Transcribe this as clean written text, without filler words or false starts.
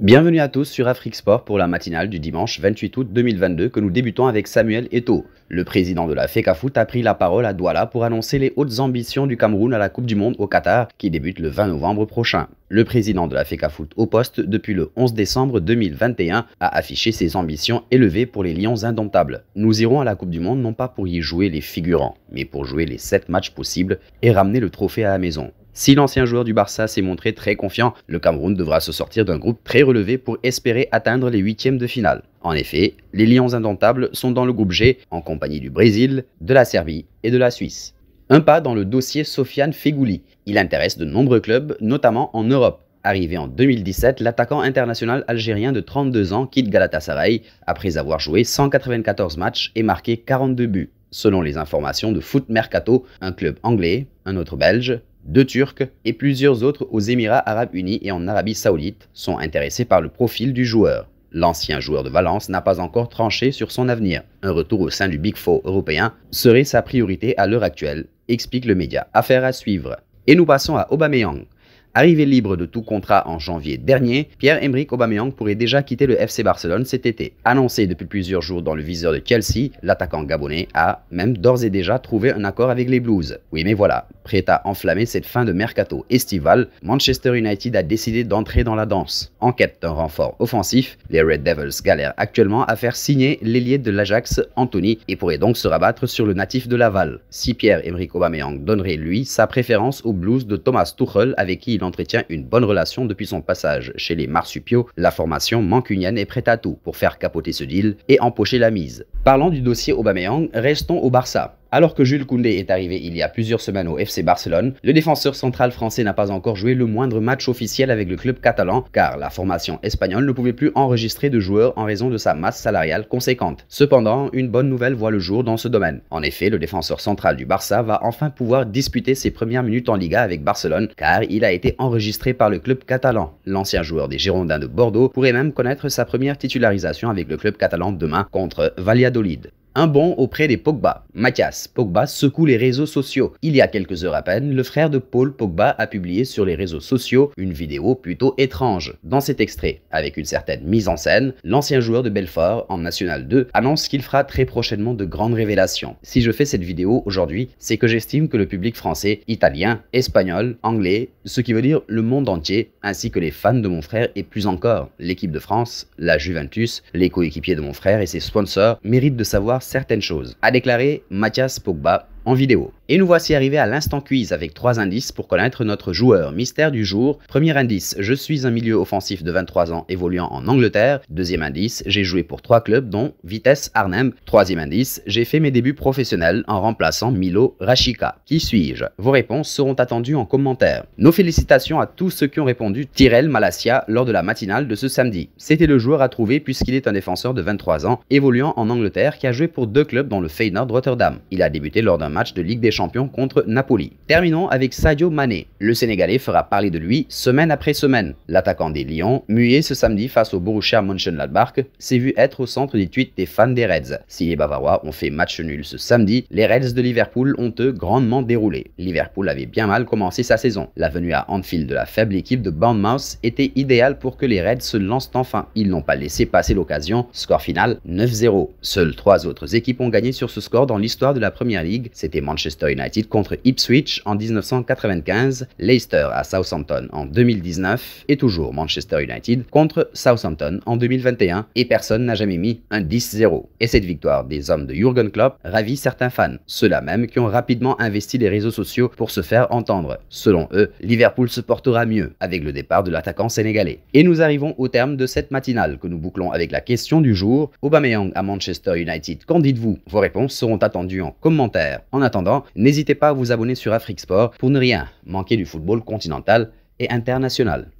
Bienvenue à tous sur Afrique Sport pour la matinale du dimanche 28 août 2022 que nous débutons avec Samuel Eto'o. Le président de la FECAFOOT a pris la parole à Douala pour annoncer les hautes ambitions du Cameroun à la Coupe du Monde au Qatar qui débute le 20 novembre prochain. Le président de la FECAFOOT au poste depuis le 11 décembre 2021 a affiché ses ambitions élevées pour les Lions indomptables. Nous irons à la Coupe du Monde non pas pour y jouer les figurants, mais pour jouer les 7 matchs possibles et ramener le trophée à la maison. Si l'ancien joueur du Barça s'est montré très confiant, le Cameroun devra se sortir d'un groupe très relevé pour espérer atteindre les huitièmes de finale. En effet, les Lions indomptables sont dans le groupe G en compagnie du Brésil, de la Serbie et de la Suisse. Un pas dans le dossier Sofiane Feghouli. Il intéresse de nombreux clubs, notamment en Europe. Arrivé en 2017, l'attaquant international algérien de 32 ans quitte Galatasaray après avoir joué 194 matchs et marqué 42 buts. Selon les informations de Foot Mercato, un club anglais, un autre belge, 2 Turcs et plusieurs autres aux Émirats Arabes Unis et en Arabie Saoudite sont intéressés par le profil du joueur. L'ancien joueur de Valence n'a pas encore tranché sur son avenir. Un retour au sein du Big Four européen serait sa priorité à l'heure actuelle, explique le média. Affaire à suivre. Et nous passons à Aubameyang. Arrivé libre de tout contrat en janvier dernier, Pierre-Emerick Aubameyang pourrait déjà quitter le FC Barcelone cet été. Annoncé depuis plusieurs jours dans le viseur de Chelsea, l'attaquant gabonais a même d'ores et déjà trouvé un accord avec les Blues. Oui mais voilà, prêt à enflammer cette fin de mercato estival, Manchester United a décidé d'entrer dans la danse. En quête d'un renfort offensif, les Red Devils galèrent actuellement à faire signer l'ailier de l'Ajax, Anthony, et pourraient donc se rabattre sur le natif de Laval. Si Pierre-Emerick Aubameyang donnerait lui sa préférence aux Blues de Thomas Tuchel avec qui il entretient une bonne relation depuis son passage chez les Marsupiaux, la formation mancunienne est prête à tout pour faire capoter ce deal et empocher la mise. Parlant du dossier Aubameyang, restons au Barça. Alors que Jules Koundé est arrivé il y a plusieurs semaines au FC Barcelone, le défenseur central français n'a pas encore joué le moindre match officiel avec le club catalan car la formation espagnole ne pouvait plus enregistrer de joueurs en raison de sa masse salariale conséquente. Cependant, une bonne nouvelle voit le jour dans ce domaine. En effet, le défenseur central du Barça va enfin pouvoir disputer ses premières minutes en Liga avec Barcelone car il a été enregistré par le club catalan. L'ancien joueur des Girondins de Bordeaux pourrait même connaître sa première titularisation avec le club catalan demain contre Valladolid. Un bond auprès des Pogba. Mathias Pogba secoue les réseaux sociaux. Il y a quelques heures à peine, le frère de Paul Pogba a publié sur les réseaux sociaux une vidéo plutôt étrange. Dans cet extrait, avec une certaine mise en scène, l'ancien joueur de Belfort en National 2 annonce qu'il fera très prochainement de grandes révélations. Si je fais cette vidéo aujourd'hui, c'est que j'estime que le public français, italien, espagnol, anglais, ce qui veut dire le monde entier, ainsi que les fans de mon frère et plus encore, l'équipe de France, la Juventus, les coéquipiers de mon frère et ses sponsors méritent de savoir certaines choses, a déclaré Mathias Pogba en vidéo. Et nous voici arrivés à l'instant quiz avec 3 indices pour connaître notre joueur mystère du jour. Premier indice, je suis un milieu offensif de 23 ans évoluant en Angleterre. Deuxième indice, j'ai joué pour 3 clubs dont Vitesse Arnhem. Troisième indice, j'ai fait mes débuts professionnels en remplaçant Milo Rashica. Qui suis-je? Vos réponses seront attendues en commentaire. Nos félicitations à tous ceux qui ont répondu Tyrell Malacia lors de la matinale de ce samedi. C'était le joueur à trouver puisqu'il est un défenseur de 23 ans évoluant en Angleterre qui a joué pour 2 clubs dont le Feyenoord Rotterdam. Il a débuté lors d'un match de Ligue des Champions contre Napoli. Terminons avec Sadio Mané. Le Sénégalais fera parler de lui semaine après semaine. L'attaquant des Lions, muet ce samedi face au Borussia Mönchengladbach, s'est vu être au centre des tweets des fans des Reds. Si les Bavarois ont fait match nul ce samedi, les Reds de Liverpool ont eux grandement déroulé. Liverpool avait bien mal commencé sa saison. La venue à Anfield de la faible équipe de Bournemouth était idéale pour que les Reds se lancent enfin. Ils n'ont pas laissé passer l'occasion. Score final 9-0. Seules 3 autres équipes ont gagné sur ce score dans l'histoire de la Premier League. C'était Manchester United contre Ipswich en 1995, Leicester à Southampton en 2019 et toujours Manchester United contre Southampton en 2021 et personne n'a jamais mis un 10-0. Et cette victoire des hommes de Jürgen Klopp ravit certains fans, ceux-là même qui ont rapidement investi les réseaux sociaux pour se faire entendre. Selon eux, Liverpool se portera mieux avec le départ de l'attaquant sénégalais. Et nous arrivons au terme de cette matinale que nous bouclons avec la question du jour. Aubameyang à Manchester United, qu'en dites-vous? Vos réponses seront attendues en commentaire. En attendant, n'hésitez pas à vous abonner sur Afrique Sport pour ne rien manquer du football continental et international.